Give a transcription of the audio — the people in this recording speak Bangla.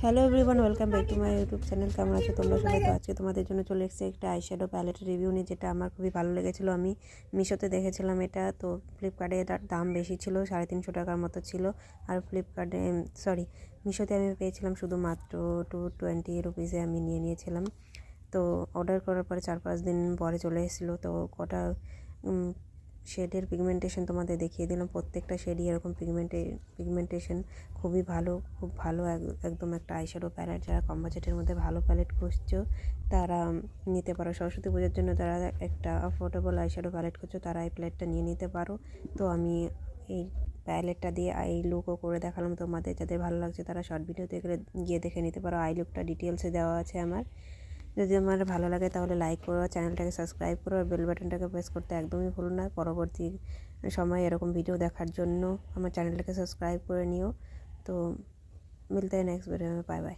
Hello everyone, welcome back to my YouTube channel. কেমন আছো তোমরা সবাই? তো আজকে তোমাদের জন্য চলে এসেছি একটা আইশ্যাডো প্যালেটের রিভিউ নিয়ে, যেটা আমার খুবই ভালো লেগেছিলো। আমি মিশোতে দেখেছিলাম এটা, তো ফ্লিপকার্টে এটার দাম বেশি ছিল, 350 টাকার মতো ছিল। আর ফ্লিপকার্টে মিশোতে আমি পেয়েছিলাম শুধুমাত্র 220 রুপিসে আমি নিয়েছিলাম। তো অর্ডার করার পরে 4-5 দিন পরে চলে এসেছিলো। তো কটা শেডের পিগমেন্টেশন তোমাদের দেখিয়ে দিলাম। প্রত্যেকটা শেডই এরকম পিগমেন্টেশন খুবই ভালো, খুব ভালো। একদম একটা আইশ্যাডো প্যালেট, যারা কম বাজেটের মধ্যে ভালো প্যালেট খুঁজছো তারা নিতে পারো। সরস্বতী পুজোর জন্য যারা একটা অ্যাফোর্ডেবল আইশ্যাডো প্যালেট খুঁজছো তারা এই প্যালেটটা নিয়ে নিতে পারো। তো আমি এই প্যালেটটা দিয়ে আই লুকও করে দেখালাম তোমাদের, যাদের ভালো লাগছে তারা শর্ট ভিডিও দেখলে গিয়ে দেখে নিতে পারো। আই লুকটা ডিটেলসে দেওয়া আছে আমার। যদি আমার ভালো লাগে তাহলে লাইক করো, চ্যানেলটাকে সাবস্ক্রাইব করো, আর বেল বাটনটাকে প্রেস করতে একদমই ভুলো না। পরবর্তী সময়ে এরকম ভিডিও দেখার জন্য আমার চ্যানেলটাকে সাবস্ক্রাইব করে নিও। তো মিলতে हैं नेक्स्ट वीडियो में। Bye bye.